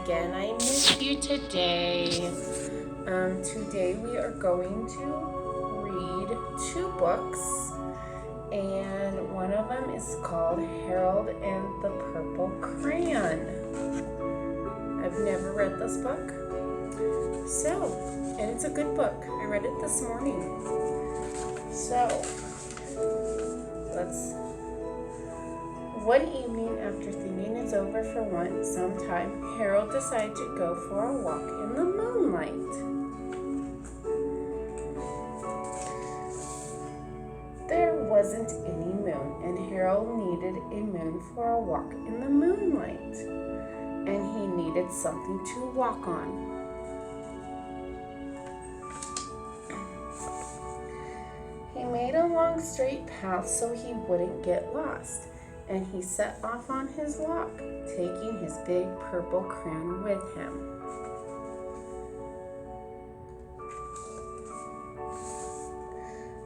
again. I missed you today. Today we are going to read 2 books, and one of them is called Harold and the Purple Crayon. I've never read this book, and it's a good book. I read it this morning. One evening, after thinking it over for some time, Harold decided to go for a walk in the moonlight. There wasn't any moon, and Harold needed a moon for a walk in the moonlight, and he needed something to walk on. He made a long straight path so he wouldn't get lost, and he set off on his walk, taking his big purple crayon with him.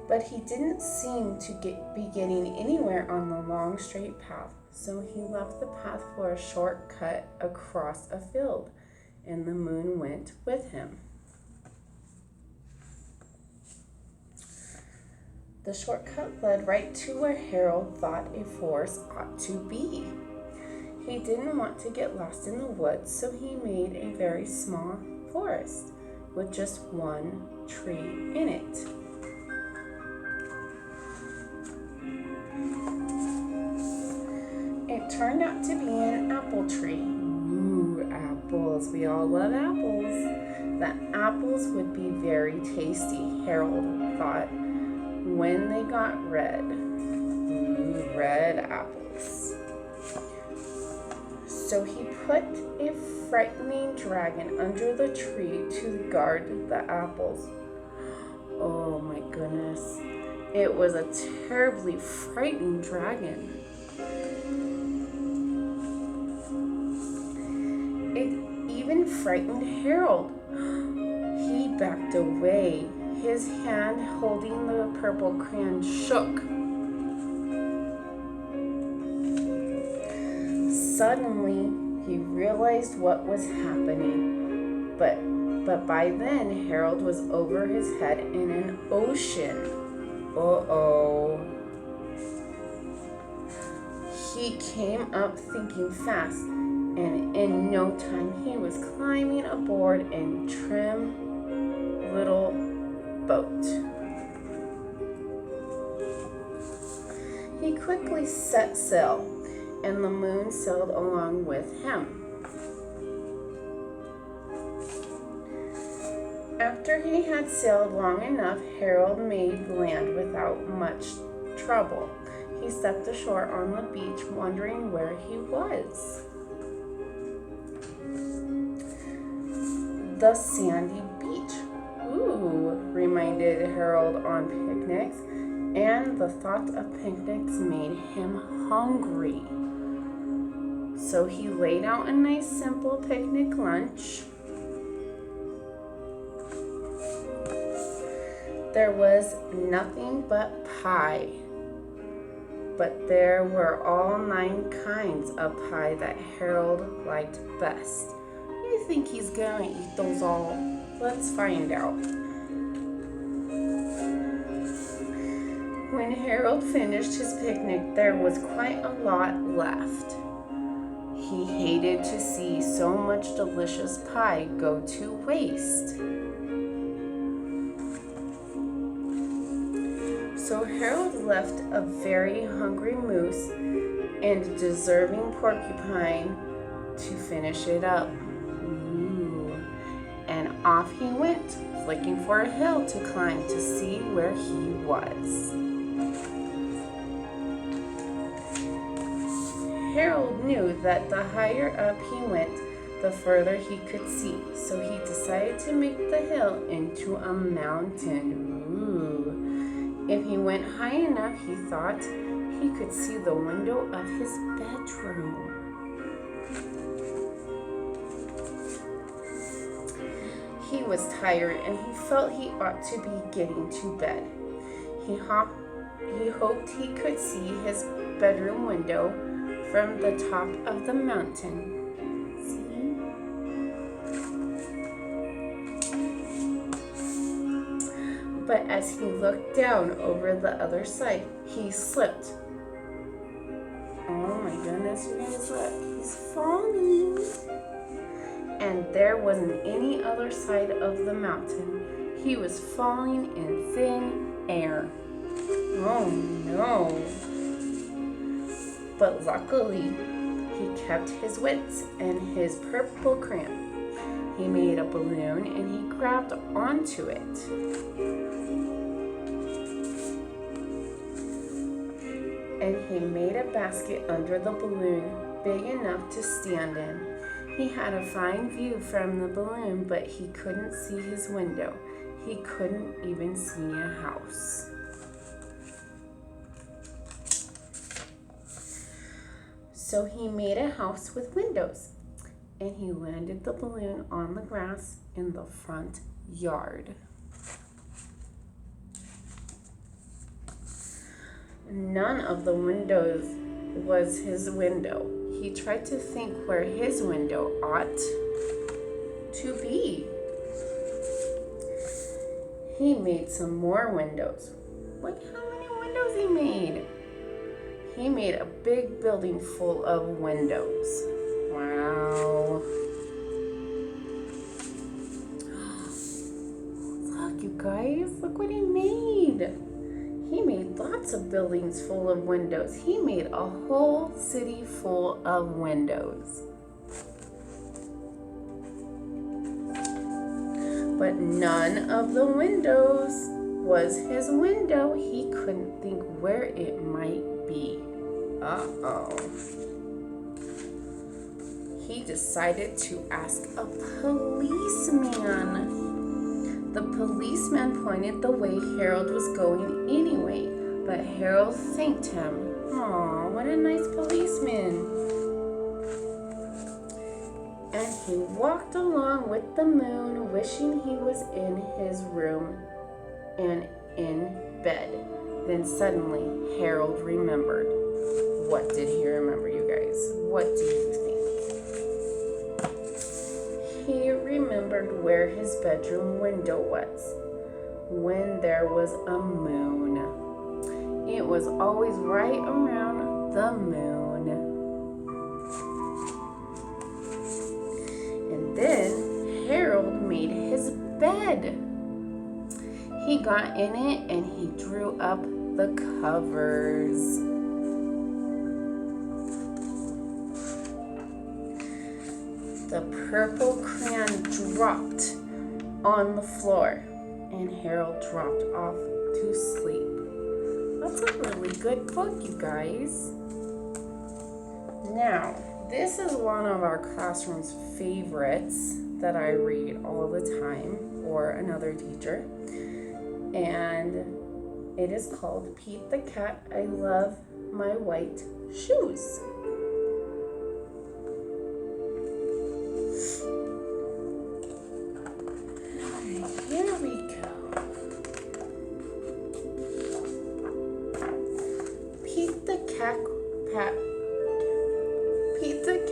But he didn't seem to be getting anywhere on the long straight path, so he left the path for a shortcut across a field, and the moon went with him. The shortcut led right to where Harold thought a forest ought to be. He didn't want to get lost in the woods, so he made a very small forest with just one tree in it. It turned out to be an apple tree. Ooh, apples. We all love apples. The apples would be very tasty, Harold thought, when they got red. Ooh, red apples. So he put a frightening dragon under the tree to guard the apples. Oh my goodness. It was a terribly frightening dragon. It even frightened Harold. He backed away. His hand holding the purple crayon shook. Suddenly, he realized what was happening, but by then, Harold was over his head in an ocean. Uh-oh. He came up thinking fast, and in no time, he was climbing aboard a trim little boat. He quickly set sail, and the moon sailed along with him. After he had sailed long enough, Harold made land without much trouble. He stepped ashore on the beach, wondering where he was. The sandy beach. Ooh, reminded Harold on picnics, and the thought of picnics made him hungry. So he laid out a nice simple picnic lunch. There was nothing but pie, but there were all 9 kinds of pie that Harold liked best. You think he's gonna eat those all? Let's find out. When Harold finished his picnic, there was quite a lot left. He hated to see so much delicious pie go to waste. So Harold left a very hungry moose and a deserving porcupine to finish it up. And off he went, flicking for a hill to climb to see where he was. Harold knew that the higher up he went, the further he could see, so he decided to make the hill into a mountain. Ooh. If he went high enough, he thought, he could see the window of his bedroom. He was tired, and he felt he ought to be getting to bed. He hoped he could see his bedroom window from the top of the mountain. See? But as he looked down over the other side, he slipped. Oh my goodness, you guys, look, he's falling. And there wasn't any other side of the mountain. He was falling in thin air. Oh no. But luckily, he kept his wits and his purple crayon. He made a balloon and he grabbed onto it. And he made a basket under the balloon big enough to stand in. He had a fine view from the balloon, but he couldn't see his window. He couldn't even see a house. So he made a house with windows, and he landed the balloon on the grass in the front yard. None of the windows was his window. He tried to think where his window ought to be. He made some more windows. Look how many windows he made. He made a big building full of windows. Wow. Look, you guys, look what he made. He made lots of buildings full of windows. He made a whole city full of windows. But none of the windows was his window. He couldn't think where it might be. Uh-oh. He decided to ask a policeman. The policeman pointed the way Harold was going anyway, but Harold thanked him. Aw, what a nice policeman. And he walked along with the moon, wishing he was in his room and in bed. Then suddenly, Harold remembered. What did he remember, you guys? What do you think? He remembered where his bedroom window was when there was a moon. It was always right around the moon. And then Harold made his bed. He got in it and he drew up the covers. The purple crayon dropped on the floor and Harold dropped off to sleep. That's a really good book, you guys. Now, this is one of our classroom's favorites that I read all the time, or another teacher. And it is called Pete the Cat, I Love My White Shoes. Here we go. Pete the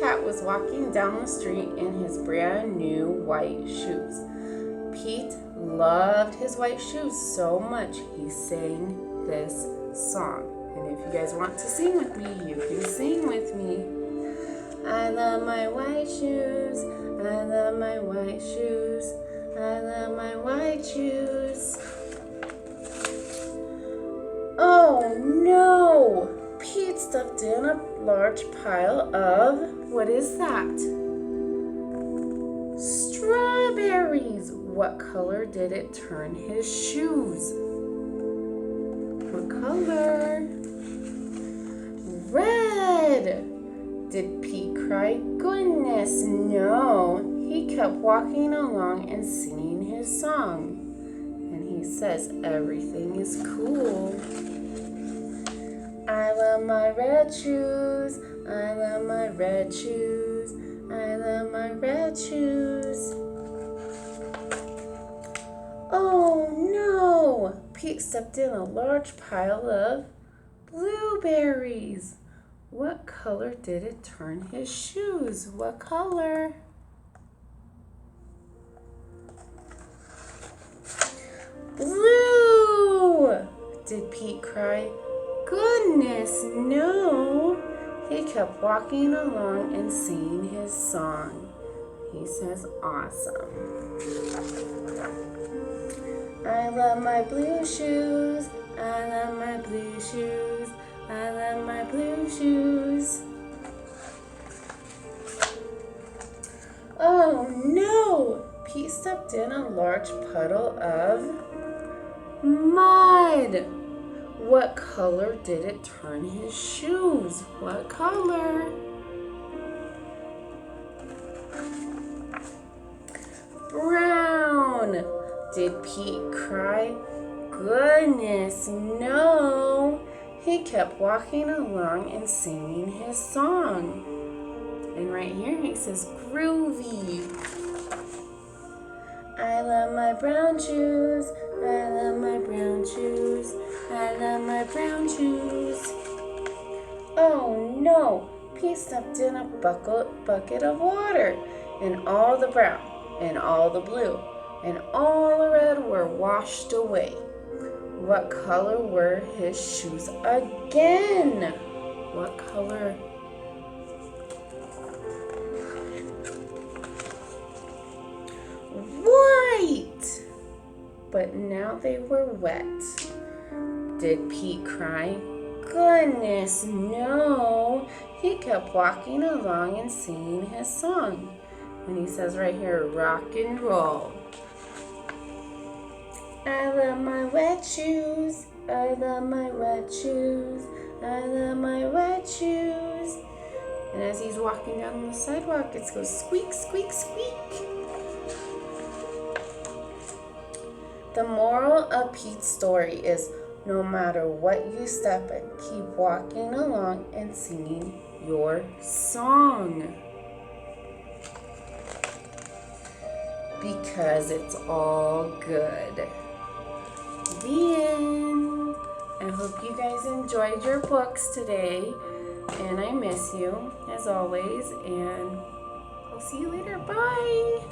cat was walking down the street in his brand new white shoes. Pete loved his white shoes so much he sang this song. And if you guys want to sing with me, you can sing with me. I love my white shoes. I love my white shoes. I love my white shoes. Oh no! Pete stepped in a large pile of, what is that? Strawberries. What color did it turn his shoes? What color? Red. Did Pete cry? Goodness, no. He kept walking along and singing his song. And he says, everything is cool. I love my red shoes. I love my red shoes. I love my red shoes. Oh no! Pete stepped in a large pile of blueberries. What color did it turn his shoes? What color? Blue! Did Pete cry? Goodness, no. He kept walking along and singing his song. He says, awesome. I love my blue shoes. I love my blue shoes. I love my blue shoes. Oh no! Pete stepped in a large puddle of mud. What color did it turn his shoes? What color? Brown. Did Pete cry? Goodness, no. He kept walking along and singing his song. And right here he says groovy. I love my brown shoes. I love my brown shoes. I love my brown shoes. Oh no! Pete stepped in a bucket of water, and all the brown, and all the blue, and all the red were washed away. What color were his shoes again? What color? White! But now they were wet. Did Pete cry? Goodness, no. He kept walking along and singing his song. And he says right here, rock and roll. I love my wet shoes. I love my wet shoes. I love my wet shoes. And as he's walking down the sidewalk, it goes squeak, squeak, squeak. The moral of Pete's story is no matter what you step in, keep walking along and singing your song. Because it's all good. The end. I hope you guys enjoyed your books today. And I miss you, as always. And I'll see you later. Bye.